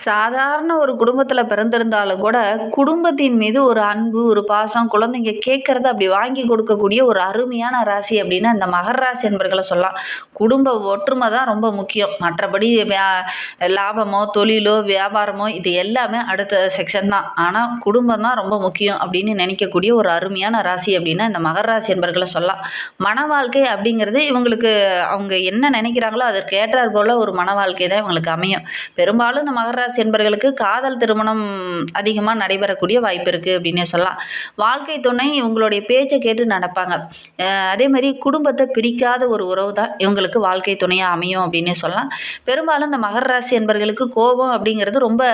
சாதாரண ஒரு குடும்பத்துல பிறந்திருந்தாலும் கூட, குடும்பத்தின் மீது ஒரு அன்பு, ஒரு பாசம், குழந்தைங்க கேட்கறத அப்படி வாங்கி கொடுக்கக்கூடிய ஒரு அருமையான ராசி அப்படின்னா, இந்த மகர ராசி என்பர்கள சொல்லலாம். குடும்ப ஒற்றுமை தான் ரொம்ப முக்கியம். மற்றபடி லாபமோ, தொழிலோ, வியாபாரமோ இது எல்லாமே அடுத்த செக்ஷன் தான். ஆனா, குடும்பம் தான் ரொம்ப முக்கியம் அப்படின்னு நினைக்கக்கூடிய ஒரு அருமையான ராசி அப்படின்னா, இந்த மகர ராசி என்பர்கள சொல்லலாம். மன வாழ்க்கை அப்படிங்கிறது இவங்களுக்கு அவங்க என்ன நினைக்கிறாங்களோ அதற்கு ஏற்றார் போல ஒரு மன வாழ்க்கை தான் இவங்களுக்கு அமையும். பெரும்பாலும் இந்த மகர ராசி என்பர்களுக்கு காதல் திருமணம் அதிகமாக நடைபெறக்கூடிய வாய்ப்பு இருக்குது அப்படின்னே சொல்லலாம். வாழ்க்கை துணை இவங்களுடைய பேச்சை கேட்டு நடப்பாங்க. அதே மாதிரி குடும்பத்தை பிரிக்காத ஒரு உறவு தான் இவங்களுக்கு வாழ்க்கை துணையாக அமையும் அப்படின்னே சொல்லலாம். பெரும்பாலும் இந்த மகர ராசி என்பர்களுக்கு கோபம் அப்படிங்கிறது ரொம்ப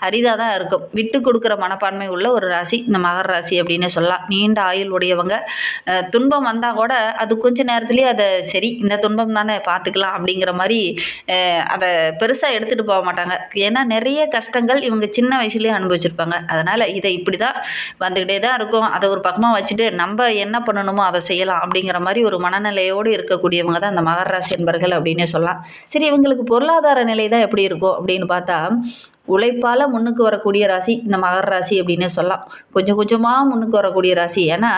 அரிதாக தான் இருக்கும். விட்டு கொடுக்குற மனப்பான்மை உள்ள ஒரு ராசி இந்த மகர ராசி அப்படின்னே சொல்லலாம். நீண்ட ஆயுள் உடையவங்க. துன்பம் வந்தால் கூட அது கொஞ்ச நேரத்துலேயே அதை சரி இந்த துன்பம் தானே பார்த்துக்கலாம் அப்படிங்கிற மாதிரி அதை பெருசாக எடுத்துகிட்டு போக மாட்டாங்க. ஏன்னா நிறைய கஷ்டங்கள் இவங்க சின்ன வயசுலேயே அனுபவிச்சிருப்பாங்க. அதனால் இதை இப்படி தான் வந்துக்கிட்டே தான் இருக்கும். அதை ஒரு பக்கமாக வச்சுட்டு நம்ம என்ன பண்ணணுமோ அதை செய்யலாம் அப்படிங்கிற மாதிரி ஒரு மனநிலையோடு இருக்கக்கூடியவங்க தான் அந்த மகர ராசி என்பர்கள் அப்படின்னே சொல்லலாம். சரி, இவங்களுக்கு பொருளாதார நிலை தான் எப்படி இருக்கும் அப்படின்னு பார்த்தா, உழைப்பால் முன்னுக்கு வரக்கூடிய ராசி இந்த மகர ராசி அப்படின்னே சொல்லலாம். கொஞ்சம் கொஞ்சமாக முன்னுக்கு வரக்கூடிய ராசி. ஏன்னா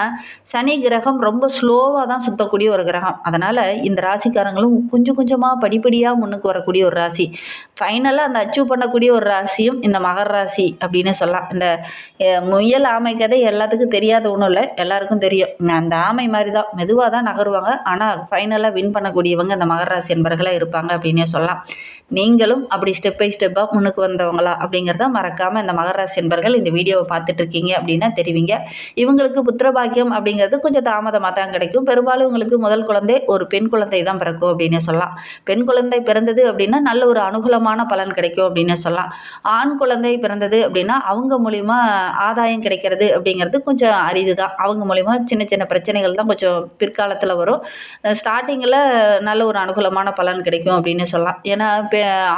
சனி கிரகம் ரொம்ப ஸ்லோவாக தான் சுற்றக்கூடிய ஒரு கிரகம். அதனால் இந்த ராசிக்காரங்களும் கொஞ்சம் கொஞ்சமாக படிப்படியாக முன்னுக்கு வரக்கூடிய ஒரு ராசி. ஃபைனலாக அந்த அச்சீவ் பண்ணக்கூடிய ஒரு ராசியும் இந்த மகர ராசி அப்படின்னே சொல்லலாம். இந்த முயல் ஆமை கதை எல்லாத்துக்கும் தெரியாத ஒன்றும் இல்லை, எல்லாருக்கும் தெரியும். அந்த ஆமை மாதிரி தான் மெதுவாக தான் நகருவாங்க. ஆனால் ஃபைனலாக வின் பண்ணக்கூடியவங்க இந்த மகர ராசி என்பர்களாக இருப்பாங்க அப்படின்னே சொல்லலாம். நீங்களும் அப்படி ஸ்டெப் பை ஸ்டெப்பாக முன்னுக்கு வந்தவங்களா அப்படிங்கிறத மறக்காமல் இந்த மகர ராசி என்பர்கள் இந்த வீடியோவை பார்த்துட்டு இருக்கீங்க அப்படின்னா தெரிவிங்க. இவங்களுக்கு புத்திரபாக்கியம் அப்படிங்கிறது கொஞ்சம் தாமதமாக தான் கிடைக்கும். பெரும்பாலும் இவங்களுக்கு முதல் குழந்தை ஒரு பெண் குழந்தை தான் பிறக்கும் அப்படின்னு சொல்லலாம். பெண் குழந்தை பிறந்தது அப்படின்னா நல்ல ஒரு அனுகூலமான பலன் கிடைக்கும் அப்படின்னு சொல்லலாம். ஆண் குழந்தை பிறந்தது அப்படின்னா அவங்க மூலிமா ஆதாயம் கிடைக்கிறது அப்படிங்கிறது கொஞ்சம் அரிது தான். அவங்க மூலிமா சின்ன சின்ன பிரச்சனைகள் தான் கொஞ்சம் பிற்காலத்தில் வரும். ஸ்டார்டிங்கில் நல்ல ஒரு அனுகூலமான பலன் கிடைக்கும் அப்படின்னு சொல்லலாம். ஏன்னா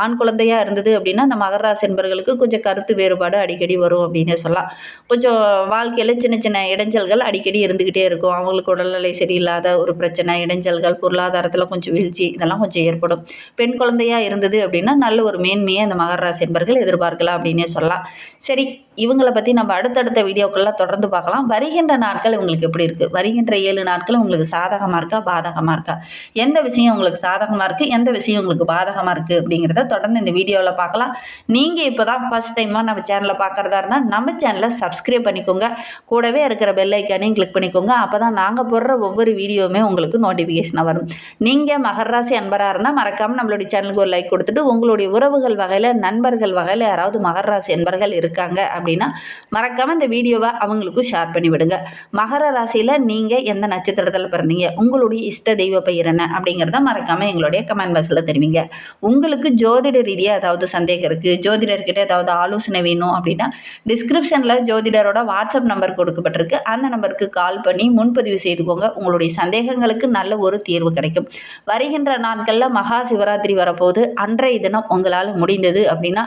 ஆண் குழந்தையாக இருந்தது அப்படின்னா அந்த மகர ராசி என்பர்களுக்கு கொஞ்சம் கருத்து வேறுபாடு அடிக்கடி வரும் அப்படின்னு சொல்லலாம். கொஞ்சம் வாழ்க்கையில் சின்ன சின்ன இடைஞ்சல்கள் அடிக்கடி இருந்துக்கிட்டே இருக்கும். அவங்களுக்கு உடல்நிலை சரியில்லாத ஒரு பிரச்சனை, இடைஞ்சல்கள், பொருளாதாரத்தில் கொஞ்சம் வீழ்ச்சி இதெல்லாம் கொஞ்சம் ஏற்படும். பெண் குழந்தையாக இருந்தது அப்படின்னா நல்ல ஒரு மேன்மையை அந்த மகர ராசி என்பர்கள் எதிர்பார்க்கலாம் அப்படின்னே சொல்லலாம். சரி, இவங்களை பற்றி நம்ம அடுத்தடுத்த வீடியோக்கள்லாம் தொடர்ந்து பார்க்கலாம். வருகின்ற நாட்கள் இவங்களுக்கு எப்படி இருக்குது, வருகின்ற 7 நாட்கள் உங்களுக்கு சாதகமாக இருக்கா பாதகமாக இருக்கா, எந்த விஷயம் உங்களுக்கு சாதகமாக இருக்குது, எந்த விஷயம் உங்களுக்கு பாதகமாக இருக்குது அப்படிங்கிறத தொடர்ந்து இந்த வீடியோவில் பார்க்கலாம். நீங்கள் இப்போ தான் ஃபஸ்ட் டைமாக நம்ம சேனலை பார்க்குறதா இருந்தால் நம்ம சேனலை சப்ஸ்கிரைப் பண்ணிக்கோங்க. கூடவே இருக்கிற பெல் ஐக்கானையும் கிளிக் பண்ணிக்கோங்க. அப்போ தான் நாங்கள் போடுற ஒவ்வொரு வீடியோவுமே உங்களுக்கு நோட்டிஃபிகேஷனாக வரும். நீங்கள் மகர ராசி அன்பராக இருந்தால் மறக்காமல் நம்மளுடைய சேனலுக்கு ஒரு லைக் கொடுத்துட்டு, உங்களுடைய உறவுகள் வகையில் நண்பர்கள் வகையில் யாராவது மகர ராசி அன்பர்கள் இருக்காங்க அப்படின்னா மறக்காமல் இந்த வீடியோவை அவங்களுக்கும் ஷேர் பண்ணி விடுங்க. மகர ராசியில் நீங்கள் எந்த நட்சத்திரத்தில் பிறந்தீங்க, உங்களுடைய இஷ்ட தெய்வ பெயர் என்ன அப்படிங்கிறத மறக்காமல் எங்களுடைய கமெண்ட் பாக்ஸில் தெரிவிங்க. உங்களுக்கு ஜோதிட ரீதியாக ஏதாவது சந்தேகம் இருக்குது, ஜோதிடர்கிட்ட ஏதாவது ஆலோசனை வேணும் அப்படின்னா டிஸ்கிரிப்ஷனில் ஜோதிடரோட வாட்ஸ்அப் நம்பர் கொடுக்கப்பட்டிருக்கு. அந்த நம்பருக்கு கால் பண்ணி முன்பதிவு செய்துக்கோங்க. உங்களுடைய சந்தேகங்களுக்கு நல்ல ஒரு தீர்வு கிடைக்கும். வருகின்ற நாட்களில் மகா சிவராத்திரி வரப்போது அன்றைய தினம் உங்களால் முடிந்தது அப்படின்னா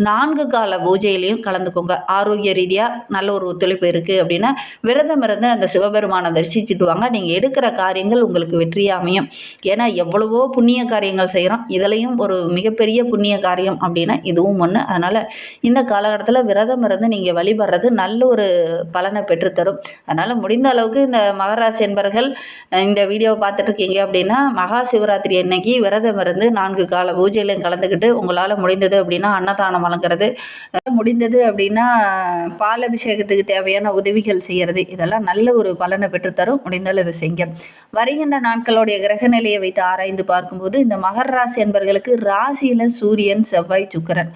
4 கால பூஜையிலையும் கலந்துக்கோங்க. ஆரோக்கிய ரீதியாக நல்ல ஒரு ஒத்துழைப்பு இருக்குது அப்படின்னா விரதம் இருந்து அந்த சிவபெருமானை தரிசிச்சுட்டு வாங்க. நீங்கள் எடுக்கிற காரியங்கள் உங்களுக்கு வெற்றியாக அமையும். ஏன்னா எவ்வளவோ புண்ணிய காரியங்கள் செய்கிறோம், இதுலேயும் ஒரு மிகப்பெரிய புண்ணிய காரியம் அப்படின்னா இதுவும் ஒன்று. அதனால் இந்த காலகட்டத்தில் விரதம் இருந்து நீங்கள் வழிபடுறது நல்ல ஒரு பலனை பெற்றுத்தரும். அதனால் முடிந்த அளவுக்கு இந்த மகர ராசி என்பர்கள் இந்த வீடியோவை பார்த்துட்டு இருக்கீங்க அப்படின்னா மகா சிவராத்திரி அன்னைக்கு விரதம் இருந்து 4 கால பூஜையிலையும் கலந்துக்கிட்டு உங்களால் முடிந்தது அப்படின்னா அன்னதானம் வழங்குறது, முடிந்தது அப்படின்னா பால் அபிஷேகத்துக்கு தேவையான உதவிகள் செய்கிறது, இதெல்லாம் நல்ல ஒரு பலனை பெற்றுத்தரும். முடிந்தால் இதை செய்ய. வருகின்ற நாட்களுடைய கிரக நிலையை வைத்து ஆராய்ந்து பார்க்கும்போது இந்த மகர ராசி என்பர்களுக்கு ராசியில் சூரியன், செவ்வாய், சுக்கிரன்,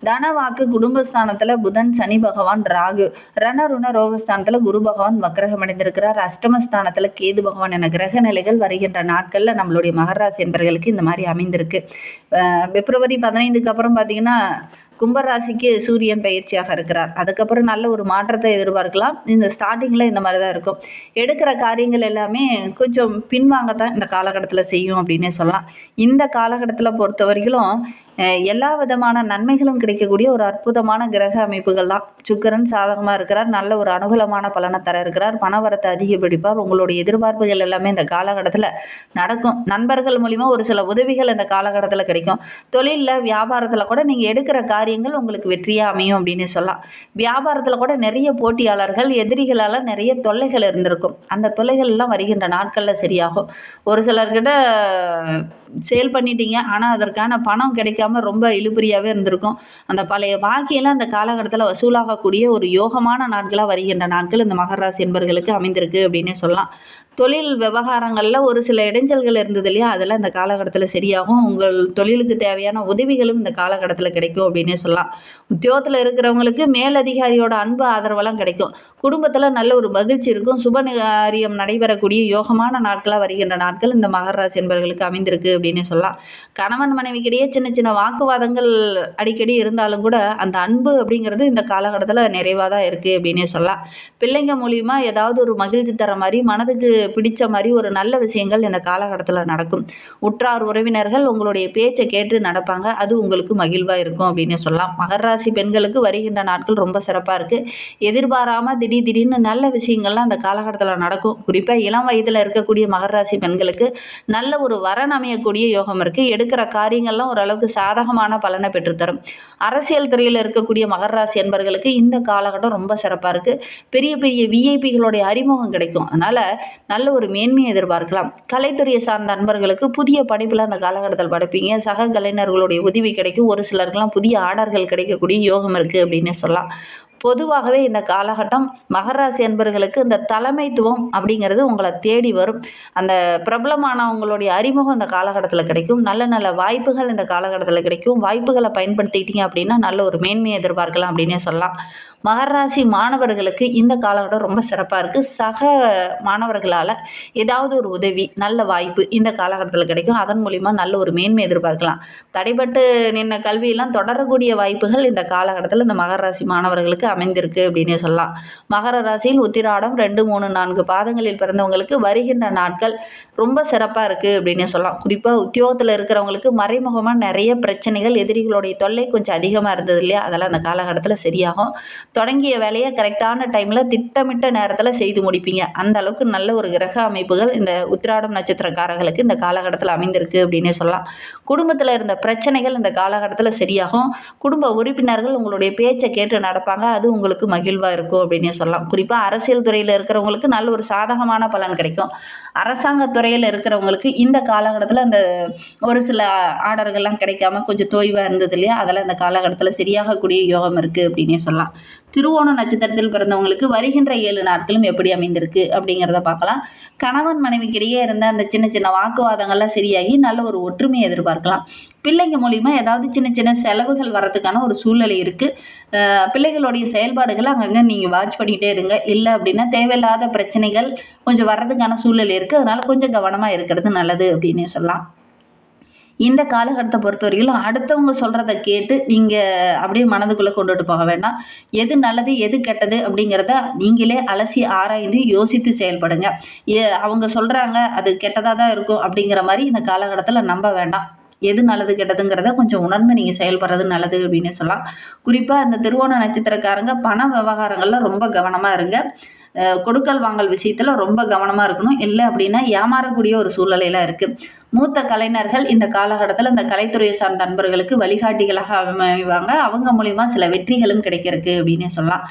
தனவாக்கு குடும்பஸ்தானத்தில் புதன், சனி பகவான், ராகு, ரணருண ரோகஸ்தானத்தில் குரு பகவான் வக்ரகம் அடைந்திருக்கிறார். அஷ்டமஸ்தானத்தில் கேது பகவான் என கிரக நிலைகள் வருகின்ற நாட்களில் நம்மளுடைய மகர ராசி என்பர்களுக்கு இந்த மாதிரி அமைந்திருக்கு. பிப்ரவரி 15க்கு அப்புறம் பார்த்திங்கன்னா கும்பராசிக்கு சூரியன் பயிற்சியாக இருக்கிறார். அதுக்கப்புறம் நல்ல ஒரு மாற்றத்தை எதிர்பார்க்கலாம். இந்த ஸ்டார்டிங்கில் இந்த மாதிரி தான் இருக்கும். எடுக்கிற காரியங்கள் எல்லாமே கொஞ்சம் பின்வாங்கத்தான் இந்த காலகட்டத்தில் செய்யும் அப்படின்னே சொல்லலாம். இந்த காலகட்டத்தில் பொறுத்த வரைக்கும் எல்லா விதமான நன்மைகளும் கிடைக்கக்கூடிய ஒரு அற்புதமான கிரக அமைப்புகள் தான். சுக்கிரன் சாதகமாக இருக்கிறார், நல்ல ஒரு அனுகூலமான பலனை தர இருக்கிறார், பணவரத்தை அதிகப்படுப்பார். உங்களுடைய எதிர்பார்ப்புகள் எல்லாமே இந்த காலகட்டத்தில் நடக்கும். நண்பர்கள் மூலிமா ஒரு சில உதவிகள் இந்த காலகட்டத்தில் கிடைக்கும். தொழிலில் வியாபாரத்தில் கூட நீங்கள் எடுக்கிற காரியங்கள் உங்களுக்கு வெற்றியாக அமையும் அப்படின்னு சொல்லலாம். வியாபாரத்தில் கூட நிறைய போட்டியாளர்கள் எதிரிகளால் நிறைய தொல்லைகள் இருந்திருக்கும். அந்த தொல்லைகள் எல்லாம் வருகின்ற நாட்களில் சரியாகும். ஒரு சிலர்கிட்ட சேல் பண்ணிட்டீங்க, ஆனால் அதற்கான பணம் கிடைக்காம ரொம்ப இழுபறியாகவே இருந்திருக்கும். அந்த பழைய பாக்கியெல்லாம் அந்த காலகட்டத்தில் வசூலாகக்கூடிய ஒரு யோகமான நாட்களாக வருகின்ற நாட்கள் இந்த மகர ராசி என்பர்களுக்கு அமைந்திருக்கு அப்படின்னே சொல்லலாம். தொழில் விவகாரங்களில் ஒரு சில இடைஞ்சல்கள் இருந்தது இல்லையா, அதெல்லாம் இந்த காலகட்டத்தில் சரியாகும். உங்கள் தொழிலுக்கு தேவையான உதவிகளும் இந்த காலகட்டத்தில் கிடைக்கும் அப்படின்னே சொல்லலாம். உத்தியோகத்தில் இருக்கிறவங்களுக்கு மேலதிகாரியோட அன்பு ஆதரவெல்லாம் கிடைக்கும். குடும்பத்தில் நல்ல ஒரு மகிழ்ச்சி இருக்கும். சுப காரியம் நடைபெறக்கூடிய யோகமான நாட்களாக வருகின்ற நாட்கள் இந்த மகர ராசி என்பர்களுக்கு அமைந்திருக்கு அப்படின்னு சொல்லலாம். கணவன் மனைவிக்கிடையே சின்ன சின்ன வாக்குவாதங்கள் அடிக்கடி இருந்தாலும் கூட அந்த அன்பு அப்படிங்கிறது இந்த காலகட்டத்தில் நிறைவாக தான் இருக்குது அப்படின்னே சொல்லலாம். பிள்ளைங்க மூலிமா ஏதாவது ஒரு மகிழ்ச்சி தர மாதிரி, மனதுக்கு பிடிச்ச மாதிரி ஒரு நல்ல விஷயங்கள் இந்த காலகட்டத்தில் நடக்கும். உற்றார் உறவினர்கள் உங்களுடைய பேச்சை கேட்டு நடப்பாங்க. அது உங்களுக்கு மகிழ்வாக இருக்கும் அப்படின்னு சொல்லலாம். மகர ராசி பெண்களுக்கு வருகின்ற நாட்கள் ரொம்ப சிறப்பாக இருக்குது. எதிர்பாராமல் திடீர்னு நல்ல விஷயங்கள்லாம் அந்த காலகட்டத்தில் நடக்கும். குறிப்பாக இளம் வயதில் இருக்கக்கூடிய மகர ராசி பெண்களுக்கு நல்ல ஒரு வரன் அமையக்கூடிய யோகம் இருக்குது. எடுக்கிற காரியங்கள்லாம் ஓரளவுக்கு சாதகமான பலனை பெற்றுத்தரும். அரசியல் துறையில் இருக்கக்கூடிய மகர ராசி என்பர்களுக்கு இந்த காலகட்டம் ரொம்ப சிறப்பாக இருக்குது. பெரிய பெரிய விஐபிகளுடைய அறிமுகம் கிடைக்கும். அதனால் நல்ல ஒரு மேன்மையை எதிர்பார்க்கலாம். கலைத்துறையை சார்ந்த நண்பர்களுக்கு புதிய படைப்பில் அந்த காலகட்டத்தில் படைப்பீங்க. சக கலைஞர்களுடைய உதவி கிடைக்கும். ஒரு சிலருக்கெல்லாம் புதிய ஆர்டர்கள் கிடைக்கக்கூடிய யோகம் இருக்குது அப்படின்னு சொல்லலாம். பொதுவாகவே இந்த காலகட்டம் மகர ராசி அன்பர்களுக்கு இந்த தலைமைத்துவம் அப்படிங்கிறது உங்களை தேடி வரும். அந்த பிரபலமானவங்களுடைய அறிமுகம் இந்த காலகட்டத்தில் கிடைக்கும். நல்ல நல்ல வாய்ப்புகள் இந்த காலகட்டத்தில் கிடைக்கும். வாய்ப்புகளை பயன்படுத்திக்கிட்டீங்க அப்படின்னா நல்ல ஒரு மேன்மையை எதிர்பார்க்கலாம் அப்படின்னே சொல்லலாம். மகர ராசி மாணவர்களுக்கு இந்த காலகட்டம் ரொம்ப சிறப்பாக இருக்குது. சக மாணவர்களால் ஏதாவது ஒரு உதவி, நல்ல வாய்ப்பு இந்த காலகட்டத்தில் கிடைக்கும். அதன் மூலிமா நல்ல ஒரு மேன்மை எதிர்பார்க்கலாம். தடைபட்டு நின்ன கல்வியெல்லாம் தொடரக்கூடிய வாய்ப்புகள் இந்த காலகட்டத்தில் இந்த மகர ராசி மாணவர்களுக்கு அமைந்திருக்கு அப்படின்னே சொல்லலாம். மகர ராசியில் உத்திராடம் 2, 3, 4 பாதங்களில் பிறந்தவங்களுக்கு வருகின்ற நாட்கள் ரொம்ப சிறப்பாக இருக்குது அப்படின்னே சொல்லலாம். குறிப்பாக உத்தியோகத்தில் இருக்கிறவங்களுக்கு மறைமுகமாக நிறைய பிரச்சனைகள், எதிரிகளுடைய தொல்லை கொஞ்சம் அதிகமாக இருந்தது இல்லையா, அதெல்லாம் அந்த காலகட்டத்தில் சரியாகும். தொடங்கிய வேலையை கரெக்டான டைமில் திட்டமிட்ட நேரத்தில் செய்து முடிப்பீங்க. அந்த அளவுக்கு நல்ல ஒரு கிரக அமைப்புகள் இந்த உத்திராடம் நட்சத்திரக்காரர்களுக்கு இந்த காலகட்டத்தில் அமைந்திருக்கு அப்படின்னே சொல்லலாம். குடும்பத்தில் இருந்த பிரச்சனைகள் இந்த காலகட்டத்தில் சரியாகும். குடும்ப உறுப்பினர்கள் உங்களுடைய பேச்சை கேட்டு நடப்பாங்க. அது உங்களுக்கு மகிழ்வாக இருக்கும் அப்படின்னே சொல்லலாம். குறிப்பாக அரசியல் துறையில் இருக்கிறவங்களுக்கு நல்ல ஒரு சாதகமான பலன் கிடைக்கும். அரசாங்க துறையில் இருக்கிறவங்களுக்கு இந்த காலகட்டத்தில் அந்த ஒரு சில ஆர்டர்கள்லாம் கிடைக்காம கொஞ்சம் தோய்வாக இருந்தது இல்லையா, அதெல்லாம் இந்த காலகட்டத்தில் சரியாகக்கூடிய யோகம் இருக்குது அப்படின்னே சொல்லலாம். திருவோண நட்சத்திரத்தில் பிறந்தவங்களுக்கு வருகின்ற 7 நாட்களும் எப்படி அமைந்திருக்கு அப்படிங்கிறத பார்க்கலாம். கணவன் மனைவிக்கிடையே இருந்த அந்த சின்ன சின்ன வாக்குவாதங்கள்லாம் சரியாகி நல்ல ஒரு ஒற்றுமையை எதிர்பார்க்கலாம். பிள்ளைங்க மூலிமா ஏதாவது சின்ன சின்ன செலவுகள் வரதுக்கான ஒரு சூழ்நிலை இருக்குது. பிள்ளைகளுடைய செயல்பாடுகளை அங்கங்கே நீங்கள் வாட்ச் பண்ணிகிட்டே இருங்க. இல்லை அப்படின்னா தேவையில்லாத பிரச்சனைகள் கொஞ்சம் வர்றதுக்கான சூழ்நிலை இருக்குது. அதனால் கொஞ்சம் கவனமாக இருக்கிறது நல்லது அப்படின்னே சொல்லலாம். இந்த காலகட்டத்தை பொறுத்தவரையிலும் அடுத்தவங்க சொல்கிறத கேட்டு நீங்கள் அப்படியே மனதுக்குள்ளே கொண்டுட்டு போக வேண்டாம். எது நல்லது எது கெட்டது அப்படிங்கிறத நீங்களே அலசி ஆராய்ந்து யோசித்து செயல்படுங்க. அவங்க சொல்கிறாங்க அது கெட்டதாக தான் இருக்கும் அப்படிங்கிற மாதிரி இந்த காலகட்டத்தில் நம்ப வேண்டாம். எது நல்லது கெட்டதுங்கிறத கொஞ்சம் உணர்ந்து நீங்கள் செயல்படுறது நல்லது அப்படின்னு சொல்லலாம். குறிப்பாக இந்த திருவோண நட்சத்திரக்காரங்க பண விவகாரங்களில் ரொம்ப கவனமாக இருங்க. கொடுக்கல் வாங்கல் விஷயத்தில் ரொம்ப கவனமாக இருக்கணும். இல்லை அப்படின்னா ஏமாறக்கூடிய ஒரு சூழ்நிலையில் இருக்குது. மூத்த கலைஞர்கள் இந்த காலகட்டத்தில் இந்த கலைத்துறையை சார்ந்த நண்பர்களுக்கு வழிகாட்டிகளாக அமைவாங்க. அவங்க மூலிமா சில வெற்றிகளும் கிடைக்கிறதுக்கு அப்படின்னு சொல்லலாம்.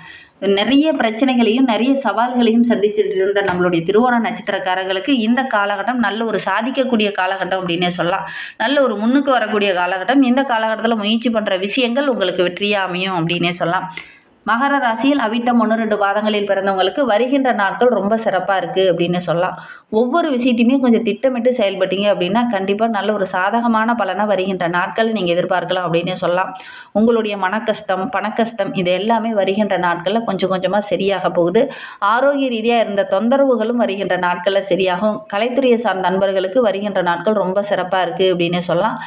நிறைய பிரச்சனைகளையும் நிறைய சவால்களையும் சந்திச்சுட்டு இருந்த நம்மளுடைய திருவோண நட்சத்திரக்காரர்களுக்கு இந்த காலகட்டம் நல்ல ஒரு சாதிக்கக்கூடிய காலகட்டம் அப்படின்னே சொல்லலாம். நல்ல ஒரு முன்னுக்கு வரக்கூடிய காலகட்டம். இந்த காலகட்டத்தில் முயற்சி பண்ணுற விஷயங்கள் உங்களுக்கு வெற்றியாக அமையும் அப்படின்னே சொல்லலாம். மகர ராசியில் அவிட்டம் 1, 2 பாதங்களில் பிறந்தவங்களுக்கு வருகின்ற நாட்கள் ரொம்ப சிறப்பாக இருக்குது அப்படின்னு சொல்லலாம். ஒவ்வொரு விஷயத்தையுமே கொஞ்சம் திட்டமிட்டு செயல்பட்டீங்க அப்படின்னா கண்டிப்பாக நல்ல ஒரு சாதகமான பலனை வருகின்ற நாட்கள் நீங்கள் எதிர்பார்க்கலாம் அப்படின்னே சொல்லலாம். உங்களுடைய மனக்கஷ்டம், பணக்கஷ்டம் இது எல்லாமே வருகின்ற நாட்களில் கொஞ்சம் கொஞ்சமாக சரியாக போகுது. ஆரோக்கிய ரீதியாக இருந்த தொந்தரவுகளும் வருகின்ற நாட்களில் சரியாகும். கலைத்துறையை சார்ந்த நண்பர்களுக்கு வருகின்ற நாட்கள் ரொம்ப சிறப்பாக இருக்குது அப்படின்னு சொல்லலாம்.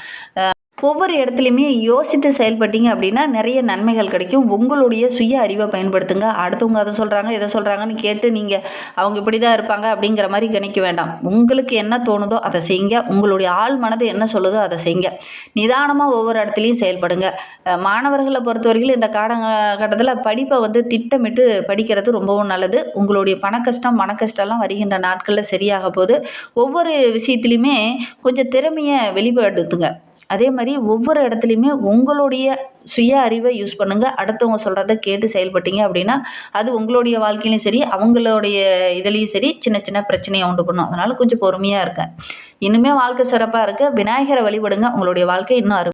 ஒவ்வொரு இடத்துலையுமே யோசித்து செயல்பட்டீங்க அப்படின்னா நிறைய நன்மைகள் கிடைக்கும். உங்களுடைய சுய அறிவை பயன்படுத்துங்க. அடுத்தவங்க அதை சொல்கிறாங்க இதை சொல்கிறாங்கன்னு கேட்டு நீங்கள் அவங்க இப்படி தான் இருப்பாங்க அப்படிங்கிற மாதிரி கணிக்க வேண்டாம். உங்களுக்கு என்ன தோணுதோ அதை செய்யுங்க. உங்களுடைய ஆள் மனது என்ன சொல்லுதோ அதை செய்யுங்க. நிதானமாக ஒவ்வொரு இடத்துலையும் செயல்படுங்க. மாணவர்களை பொறுத்தவரைக்கும் இந்த காலகட்டத்தில் படிப்பை திட்டமிட்டு படிக்கிறது ரொம்பவும் நல்லது. உங்களுடைய பணக்கஷ்டம் மன கஷ்டம்லாம் வருகின்ற நாட்களில் சரியாக போகுது. ஒவ்வொரு விஷயத்துலையுமே கொஞ்சம் திறமையை வெளிப்படுத்துங்க. அதே மாதிரி ஒவ்வொரு இடத்துலையுமே உங்களுடைய சுய அறிவை யூஸ் பண்ணுங்கள். அடுத்தவங்க சொல்கிறத கேட்டு செயல்பட்டீங்க அப்படின்னா அது உங்களுடைய வாழ்க்கையிலையும் சரி அவங்களுடைய இதுலேயும் சரி சின்ன சின்ன பிரச்சனையை உண்டு பண்ணும். அதனால் கொஞ்சம் பொறுமையாக இருங்க. இன்னுமே வாழ்க்கை சிறப்பாக இருக்க விநாயகரை வழிபடுங்க. உங்களுடைய வாழ்க்கை இன்னும்